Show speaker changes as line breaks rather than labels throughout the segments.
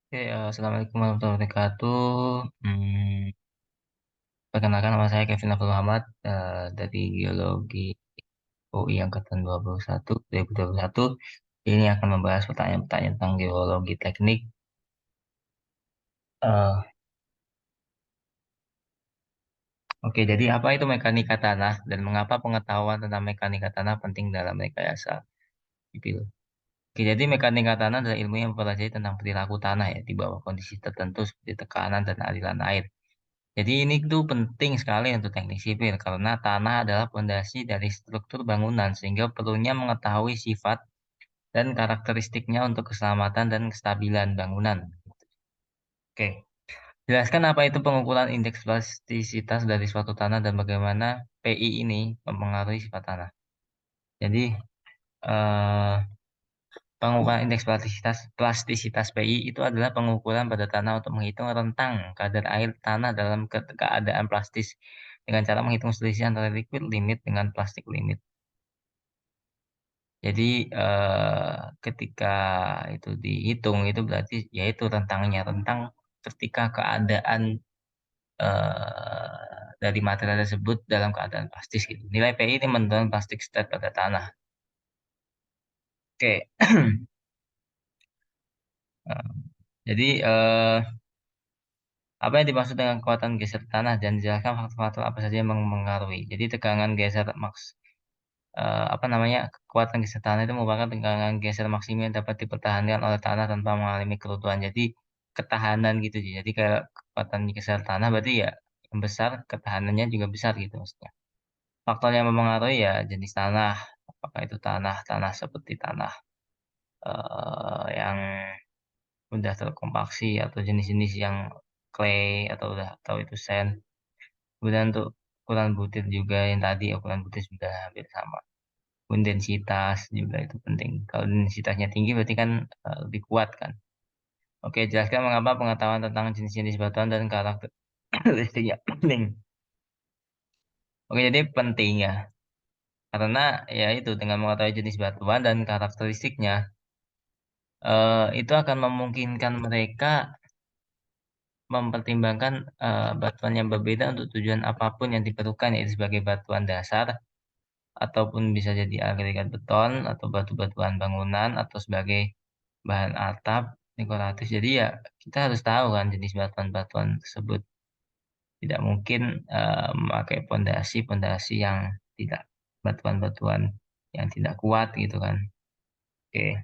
Oke, Assalamualaikum warahmatullahi wabarakatuh. Perkenalkan nama saya Kevin Abdul Muhammad dari Geologi UI Angkatan 21, 2021. Ini akan membahas pertanyaan-pertanyaan tentang geologi teknik. Eh, oke, jadi apa itu mekanika tanah dan mengapa pengetahuan tentang mekanika tanah penting dalam rekayasa sipil? Oke, jadi mekanika tanah adalah ilmu yang mempelajari tentang perilaku tanah ya di bawah kondisi tertentu seperti tekanan dan aliran air. Jadi ini tuh penting sekali untuk teknik sipil karena tanah adalah fondasi dari struktur bangunan sehingga perlunya mengetahui sifat dan karakteristiknya untuk keselamatan dan kestabilan bangunan. Oke, jelaskan apa itu pengukuran indeks plastisitas dari suatu tanah dan bagaimana PI ini mempengaruhi sifat tanah. Jadi eh, pengukuran indeks plastisitas PI itu adalah pengukuran pada tanah untuk menghitung rentang kadar air tanah dalam keadaan plastis dengan cara menghitung selisih antara liquid limit dengan plastik limit. Jadi ketika itu dihitung itu berarti yaitu rentangnya rentang ketika keadaan dari material tersebut dalam keadaan plastis gitu. Nilai PI ini menentukan plastik state pada tanah. Oke. Eh, jadi apa yang dimaksud dengan kekuatan geser tanah dan dijelaskan faktor-faktor apa saja yang mempengaruhi. Jadi tegangan geser apa namanya kekuatan geser tanah itu merupakan tegangan geser maksimum yang dapat dipertahankan oleh tanah tanpa mengalami keruntuhan. Jadi ketahanan gitu. Jadi kayak kekuatan geser tanah berarti ya yang besar ketahanannya juga besar gitu maksudnya. Faktor yang mempengaruhi ya jenis tanah, apakah itu tanah seperti tanah yang mudah terkompaksi atau jenis-jenis yang clay atau itu sand. Kemudian untuk ukuran butir juga yang tadi ukuran butir sudah hampir sama. Kemudian densitas juga itu penting. Kalau densitasnya tinggi berarti kan lebih kuat kan. Oke, jelaskan mengapa pengetahuan tentang jenis-jenis batuan dan karakteristiknya penting. Oke, jadi penting ya. Karena ya itu dengan mengetahui jenis batuan dan karakteristiknya itu akan memungkinkan mereka mempertimbangkan batuan yang berbeda untuk tujuan apapun yang diperlukan yaitu sebagai batuan dasar ataupun bisa jadi agregat beton atau batu-batuan bangunan atau sebagai bahan atap dekoratif. Jadi ya kita harus tahu kan jenis batuan-batuan tersebut. Tidak mungkin memakai pondasi-pondasi yang tidak batuan-batuan yang tidak kuat gitu kan. Oke.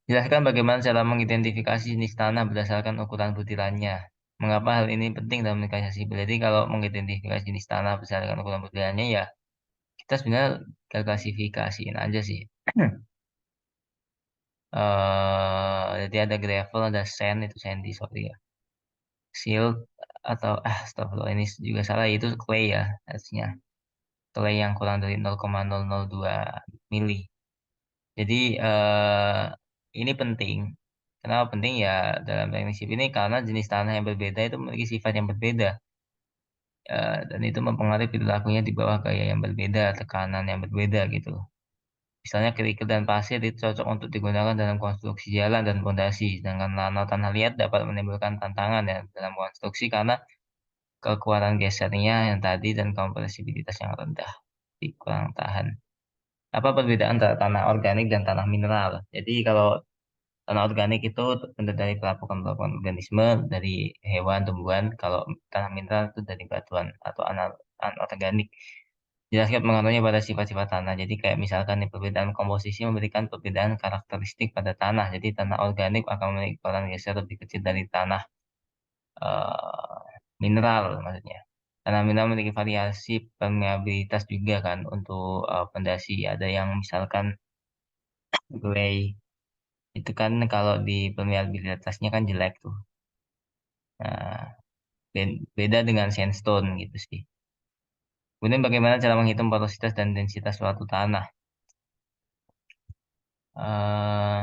Jelaskan bagaimana cara mengidentifikasi jenis tanah berdasarkan ukuran butirannya. Mengapa hal ini penting dalam rekayasa sipil? Jadi kalau mengidentifikasi jenis tanah berdasarkan ukuran butirannya ya kita sebenarnya klasifikasiin aja sih. Jadi ada gravel, ada sand, itu sandy, sorry ya. Silt atau astagfirullah ini juga salah, itu clay ya harusnya. Clay yang kurang dari 0,002 mili. Jadi ini penting. Kenapa penting ya dalam teknik sipil ini karena jenis tanah yang berbeda itu memiliki sifat yang berbeda. Dan itu mempengaruhi perilakunya di bawah gaya yang berbeda, tekanan yang berbeda gitu. Misalnya kerikil dan pasir itu cocok untuk digunakan dalam konstruksi jalan dan fondasi, sedangkan tanah tanah liat dapat menimbulkan tantangan ya dalam konstruksi karena kekuatan gesernya yang tadi dan kompresibilitas yang rendah, jadi kurang tahan. Apa perbedaan antara tanah organik dan tanah mineral? Jadi kalau tanah organik itu terbentuk dari pelapukan-pelapukan organisme, dari hewan, tumbuhan. Kalau tanah mineral itu dari batuan atau anorganik. Jelaskan pengaruhnya pada sifat-sifat tanah. Jadi kayak misalkan nih, perbedaan komposisi memberikan perbedaan karakteristik pada tanah. Jadi tanah organik akan memiliki kolam geser lebih kecil dari tanah eh, mineral maksudnya. Tanah mineral memiliki variasi permeabilitas juga kan untuk pondasi. Ada yang misalkan clay itu kan kalau di permeabilitasnya kan jelek tuh. Nah, beda dengan sandstone gitu sih. Kemudian bagaimana cara menghitung porositas dan densitas suatu tanah? eh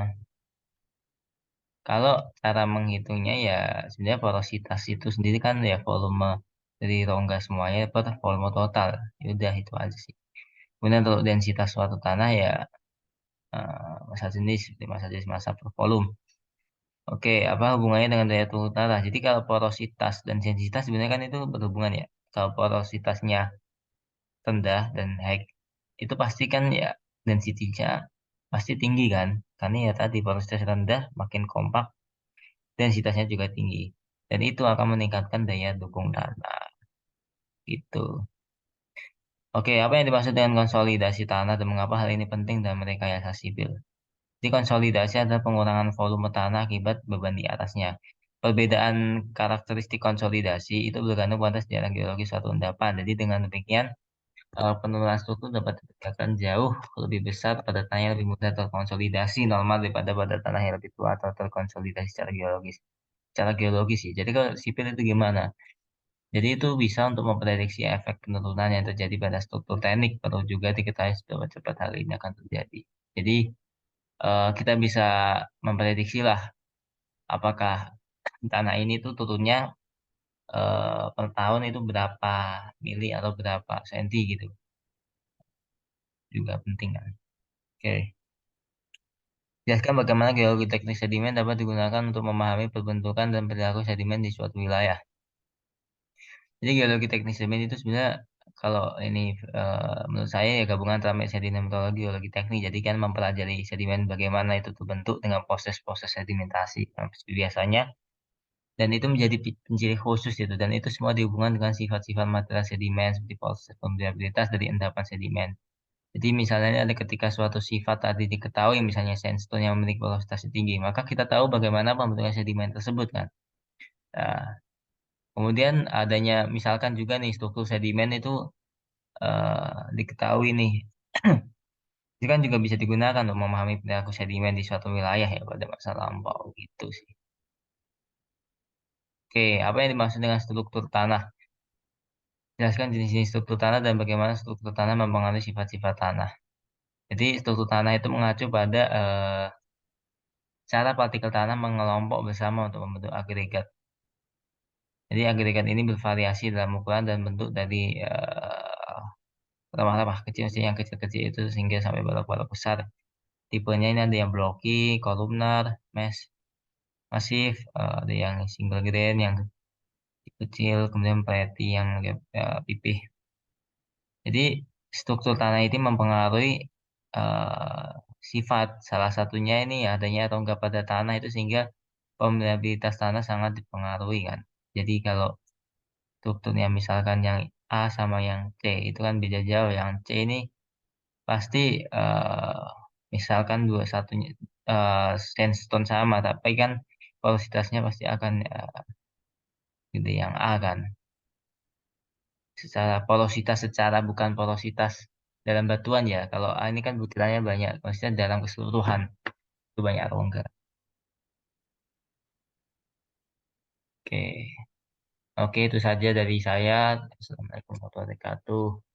Kalau cara menghitungnya ya sebenarnya porositas itu sendiri kan ya volume dari rongga semuanya per volume total. Ya udah itu aja sih. Kemudian untuk densitas suatu tanah ya massa jenis seperti massa jenis massa per volume. Oke, apa hubungannya dengan daya tahan tanah? Jadi kalau porositas dan densitas sebenarnya kan itu berhubungan ya. Kalau porositasnya rendah dan high itu pasti kan ya density-nya pasti tinggi kan. Karena ya tadi porositas rendah makin kompak, densitasnya juga tinggi. Dan itu akan meningkatkan daya dukung tanah. Gitu. Oke, apa yang dimaksud dengan konsolidasi tanah dan mengapa hal ini penting dalam rekayasa sipil? Jadi konsolidasi adalah pengurangan volume tanah akibat beban di atasnya. Perbedaan karakteristik konsolidasi itu bergantung pada sejarah geologis suatu endapan. Jadi dengan demikian, penurunan struktur dapat ditegakkan jauh lebih besar pada tanah yang lebih mudah terkonsolidasi normal daripada pada tanah yang lebih tua atau terkonsolidasi secara geologis. Secara geologis sih. Jadi kalau sipil itu gimana? Jadi itu bisa untuk memprediksi efek penurunan yang terjadi pada struktur teknik, perlu juga diketahui seberapa cepat hal ini akan terjadi. Jadi kita bisa memprediksi lah apakah tanah ini tuh turunnya per tahun itu berapa mili atau berapa senti gitu. Juga penting kan. Oke. Jelaskan bagaimana geologi teknik sedimen dapat digunakan untuk memahami perbentukan dan perilaku sedimen di suatu wilayah. Jadi geologi teknik sedimen itu sebenarnya kalau ini menurut saya ya gabungan antara sedimentologi, geologi teknik. Jadi kan mempelajari sedimen bagaimana itu terbentuk dengan proses-proses sedimentasi. Nah, biasanya dan itu menjadi penciri khusus itu dan itu semua dihubungkan dengan sifat-sifat material sedimen seperti proses permeabilitas dari endapan sedimen. Jadi misalnya ada ketika suatu sifat tadi diketahui misalnya sandstone yang memiliki porositas tinggi, maka kita tahu bagaimana pembentukan sedimen tersebut kan. Nah, kemudian adanya misalkan juga nih struktur sedimen itu diketahui nih. Itu kan juga bisa digunakan untuk memahami perilaku sedimen di suatu wilayah ya pada masa lampau gitu sih. Oke, apa yang dimaksud dengan struktur tanah? Jelaskan jenis-jenis struktur tanah dan bagaimana struktur tanah mempengaruhi sifat-sifat tanah. Jadi struktur tanah itu mengacu pada cara partikel tanah mengelompok bersama untuk membentuk agregat. Jadi agregat ini bervariasi dalam ukuran dan bentuk dari remah-remah kecil yang kecil-kecil itu sehingga sampai balok-balok besar. Tipenya ini ada yang blocky, kolumnar, mesh, masif, ada yang single grain yang kecil, kemudian plety yang pipih. Jadi struktur tanah ini mempengaruhi eh, sifat. Salah satunya ini adanya rongga pada tanah itu sehingga permeabilitas tanah sangat dipengaruhi kan. Jadi kalau strukturnya misalkan yang A sama yang C itu kan beda jauh. Yang C ini pasti misalkan dua satunya sandstone sama, tapi kan porositasnya pasti akan gede yang A kan. Secara porositas secara bukan porositas dalam batuan ya. Kalau A ini kan butirannya banyak, maksudnya dalam keseluruhan itu banyak rongga. Oke, oke itu saja dari saya. Assalamualaikum warahmatullahi wabarakatuh.